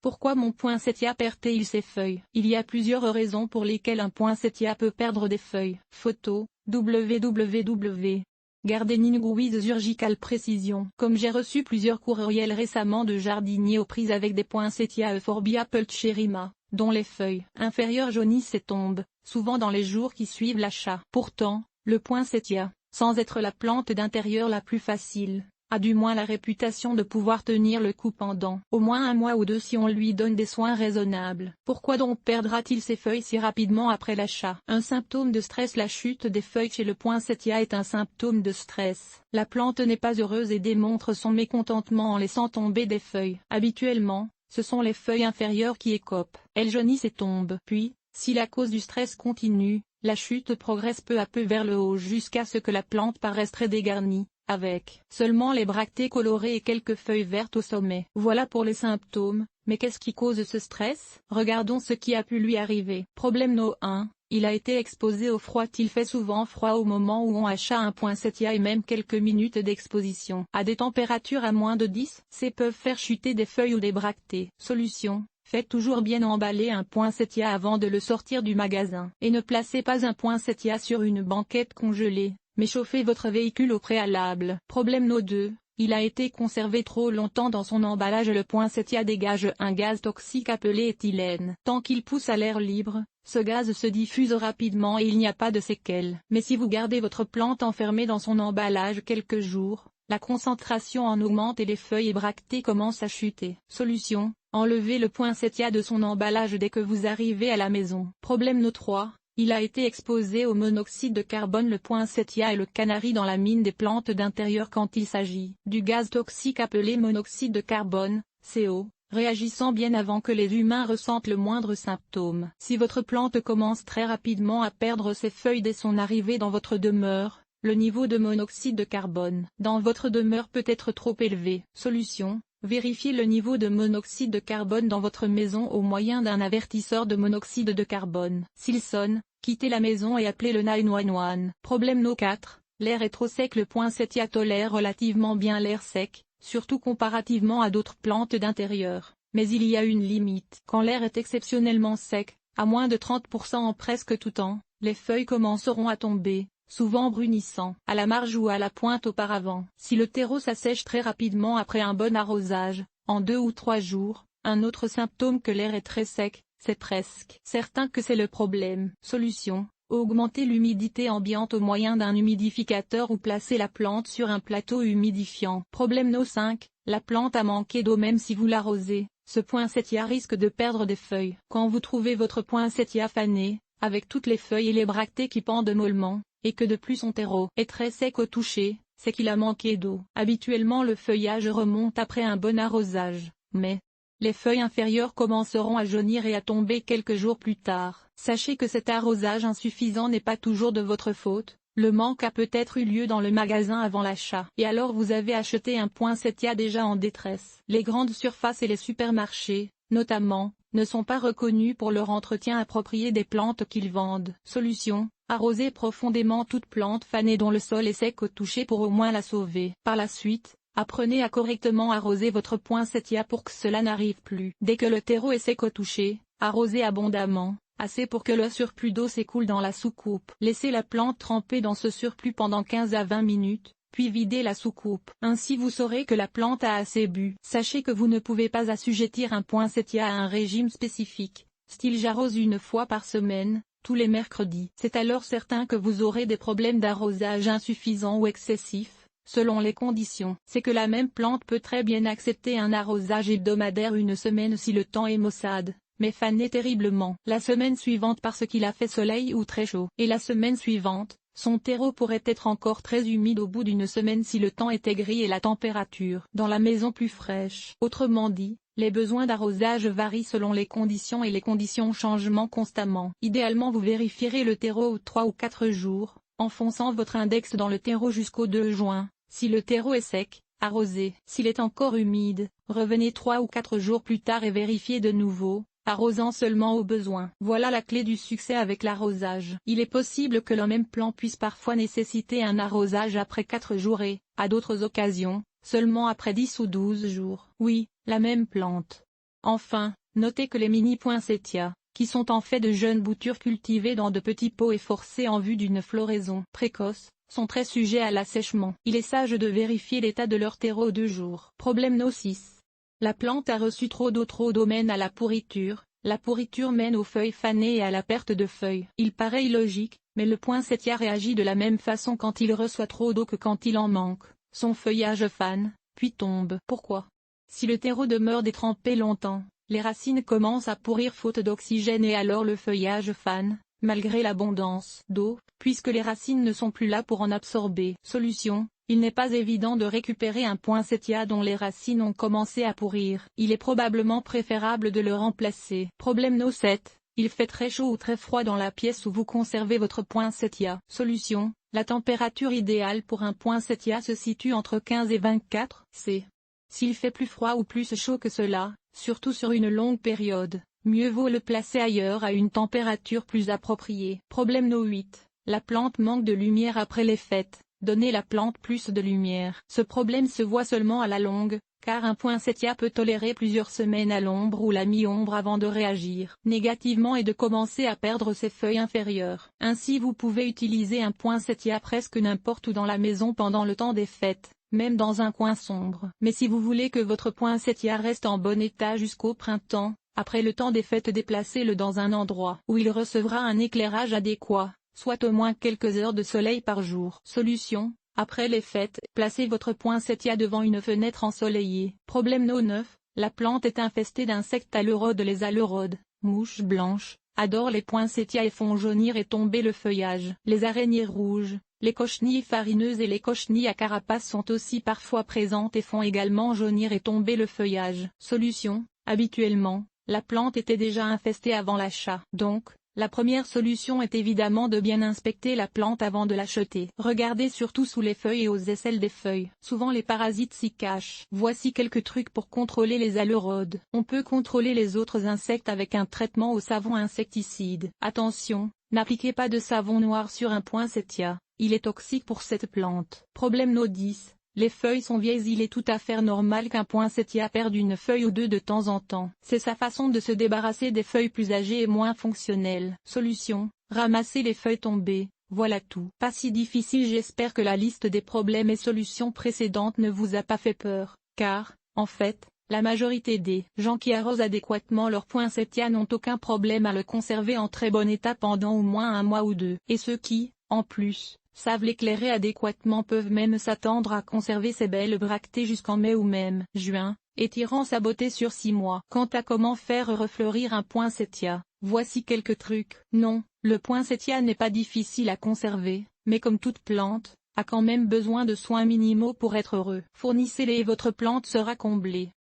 Pourquoi mon poinsettia perd-il ses feuilles? Il y a plusieurs raisons pour lesquelles un poinsettia peut perdre des feuilles. Photo, www. Gardening with Surgical Precision. Comme j'ai reçu plusieurs courriels récemment de jardiniers aux prises avec des poinsettias Euphorbia pulcherrima, dont les feuilles inférieures jaunissent et tombent, souvent dans les jours qui suivent l'achat. Pourtant, le poinsettia, sans être la plante d'intérieur la plus facile, a du moins la réputation de pouvoir tenir le coup pendant au moins un mois ou deux si on lui donne des soins raisonnables. Pourquoi donc perdra-t-il ses feuilles si rapidement après l'achat? Un symptôme de stress. La chute des feuilles chez le poinsettia est un symptôme de stress. La plante n'est pas heureuse et démontre son mécontentement en laissant tomber des feuilles. Habituellement, ce sont les feuilles inférieures qui écopent. Elles jaunissent et tombent. Puis, si la cause du stress continue, la chute progresse peu à peu vers le haut jusqu'à ce que la plante paraisse très dégarnie, avec seulement les bractées colorées et quelques feuilles vertes au sommet. Voilà pour les symptômes, mais qu'est-ce qui cause ce stress? Regardons ce qui a pu lui arriver. Problème no 1, il a été exposé au froid. Il fait souvent froid au moment où on achète un poinsettia et même quelques minutes d'exposition à des températures à moins de 10 C peuvent faire chuter des feuilles ou des bractées. Solution: faites toujours bien emballer un poinsettia avant de le sortir du magasin. Et ne placez pas un poinsettia sur une banquette congelée, mais chauffez votre véhicule au préalable. Problème no 2, il a été conservé trop longtemps dans son emballage. Le poinsettia dégage un gaz toxique appelé éthylène. Tant qu'il pousse à l'air libre, ce gaz se diffuse rapidement et il n'y a pas de séquelles. Mais si vous gardez votre plante enfermée dans son emballage quelques jours, la concentration en augmente et les feuilles et bractées commencent à chuter. Solution: enlevez le poinsettia de son emballage dès que vous arrivez à la maison. Problème no 3, il a été exposé au monoxyde de carbone. Le poinsettia est le canari dans la mine des plantes d'intérieur quand il s'agit du gaz toxique appelé monoxyde de carbone, CO, réagissant bien avant que les humains ressentent le moindre symptôme. Si votre plante commence très rapidement à perdre ses feuilles dès son arrivée dans votre demeure, le niveau de monoxyde de carbone dans votre demeure peut être trop élevé. Solution: vérifiez le niveau de monoxyde de carbone dans votre maison au moyen d'un avertisseur de monoxyde de carbone. S'il sonne, quittez la maison et appelez le 911. Problème no 4, l'air est trop sec. Le poinsettia tolère relativement bien l'air sec, surtout comparativement à d'autres plantes d'intérieur, mais il y a une limite. Quand l'air est exceptionnellement sec, à moins de 30% en presque tout temps, les feuilles commenceront à tomber, souvent brunissant, à la marge ou à la pointe auparavant. Si le terreau s'assèche très rapidement après un bon arrosage, en 2 ou 3 jours, un autre symptôme que l'air est très sec, c'est presque certain que c'est le problème. Solution: augmentez l'humidité ambiante au moyen d'un humidificateur ou placez la plante sur un plateau humidifiant. Problème no 5, la plante a manqué d'eau. Même si vous l'arrosez, ce poinsettia risque de perdre des feuilles. Quand vous trouvez votre poinsettia fané, avec toutes les feuilles et les bractées qui pendent mollement, et que de plus son terreau est très sec au toucher, c'est qu'il a manqué d'eau. Habituellement le feuillage remonte après un bon arrosage, mais les feuilles inférieures commenceront à jaunir et à tomber quelques jours plus tard. Sachez que cet arrosage insuffisant n'est pas toujours de votre faute, le manque a peut-être eu lieu dans le magasin avant l'achat. Et alors vous avez acheté un poinsettia déjà en détresse. Les grandes surfaces et les supermarchés, notamment, ne sont pas reconnus pour leur entretien approprié des plantes qu'ils vendent. Solution: arrosez profondément toute plante fanée dont le sol est sec au toucher pour au moins la sauver. Par la suite, apprenez à correctement arroser votre poinsettia pour que cela n'arrive plus. Dès que le terreau est sec au toucher, arrosez abondamment, assez pour que le surplus d'eau s'écoule dans la soucoupe. Laissez la plante tremper dans ce surplus pendant 15 à 20 minutes, puis videz la soucoupe. Ainsi vous saurez que la plante a assez bu. Sachez que vous ne pouvez pas assujettir un poinsettia à un régime spécifique, style j'arrose une fois par semaine, tous les mercredis. C'est alors certain que vous aurez des problèmes d'arrosage insuffisant ou excessif, selon les conditions. C'est que la même plante peut très bien accepter un arrosage hebdomadaire une semaine si le temps est maussade, mais faner terriblement la semaine suivante parce qu'il a fait soleil ou très chaud. Et la semaine suivante, son terreau pourrait être encore très humide au bout d'une semaine si le temps était gris et la température dans la maison plus fraîche. Autrement dit, les besoins d'arrosage varient selon les conditions et les conditions changent constamment. Idéalement vous vérifierez le terreau aux 3 ou 4 jours, enfonçant votre index dans le terreau jusqu'au 2 juin. Si le terreau est sec, arrosez. S'il est encore humide, revenez 3 ou 4 jours plus tard et vérifiez de nouveau, arrosant seulement au besoin. Voilà la clé du succès avec l'arrosage. Il est possible que le même plant puisse parfois nécessiter un arrosage après 4 jours et, à d'autres occasions, seulement après 10 ou 12 jours. Oui, la même plante. Enfin, notez que les mini-poinsettias, qui sont en fait de jeunes boutures cultivées dans de petits pots et forcées en vue d'une floraison précoce, sont très sujets à l'assèchement. Il est sage de vérifier l'état de leur terreau 2 jours. Problème No 6. La plante a reçu trop d'eau mène à la pourriture. La pourriture mène aux feuilles fanées et à la perte de feuilles. Il paraît illogique, mais le poinsettia réagit de la même façon quand il reçoit trop d'eau que quand il en manque. Son feuillage fane, puis tombe. Pourquoi? Si le terreau demeure détrempé longtemps, les racines commencent à pourrir faute d'oxygène et alors le feuillage fane, malgré l'abondance d'eau, puisque les racines ne sont plus là pour en absorber. Solution: il n'est pas évident de récupérer un poinsettia dont les racines ont commencé à pourrir. Il est probablement préférable de le remplacer. Problème No 7. Il fait très chaud ou très froid dans la pièce où vous conservez votre poinsettia. Solution: la température idéale pour un poinsettia se situe entre 15 et 24 C. S'il fait plus froid ou plus chaud que cela, surtout sur une longue période, mieux vaut le placer ailleurs à une température plus appropriée. Problème No 8. La plante manque de lumière après les fêtes. Donnez la plante plus de lumière. Ce problème se voit seulement à la longue, car un poinsettia peut tolérer plusieurs semaines à l'ombre ou la mi-ombre avant de réagir négativement et de commencer à perdre ses feuilles inférieures. Ainsi vous pouvez utiliser un poinsettia presque n'importe où dans la maison pendant le temps des fêtes, même dans un coin sombre. Mais si vous voulez que votre poinsettia reste en bon état jusqu'au printemps, après le temps des fêtes, déplacez-le dans un endroit où il recevra un éclairage adéquat, soit au moins quelques heures de soleil par jour. Solution: après les fêtes, placez votre poinsettia devant une fenêtre ensoleillée. Problème No 9. La plante est infestée d'insectes alurodes. Les alurodes, mouches blanches, adorent les poinsettias et font jaunir et tomber le feuillage. Les araignées rouges, les cochenilles farineuses et les cochenilles à carapace sont aussi parfois présentes et font également jaunir et tomber le feuillage. Solution: habituellement, la plante était déjà infestée avant l'achat. Donc, la première solution est évidemment de bien inspecter la plante avant de l'acheter. Regardez surtout sous les feuilles et aux aisselles des feuilles. Souvent les parasites s'y cachent. Voici quelques trucs pour contrôler les alurodes. On peut contrôler les autres insectes avec un traitement au savon insecticide. Attention, n'appliquez pas de savon noir sur un poinsettia, il est toxique pour cette plante. Problème No 10. Les feuilles sont vieilles. Il est tout à fait normal qu'un poinsettia perde une feuille ou deux de temps en temps. C'est sa façon de se débarrasser des feuilles plus âgées et moins fonctionnelles. Solution: ramasser les feuilles tombées. Voilà tout. Pas si difficile. J'espère que la liste des problèmes et solutions précédentes ne vous a pas fait peur, car, en fait, la majorité des gens qui arrosent adéquatement leur poinsettia n'ont aucun problème à le conserver en très bon état pendant au moins un mois ou deux. Et ceux qui, en plus, savent l'éclairer adéquatement peuvent même s'attendre à conserver ces belles bractées jusqu'en mai ou même juin, étirant sa beauté sur 6 mois. Quant à comment faire refleurir un poinsettia, voici quelques trucs. Non, le poinsettia n'est pas difficile à conserver, mais comme toute plante, a quand même besoin de soins minimaux pour être heureux. Fournissez-les et votre plante sera comblée.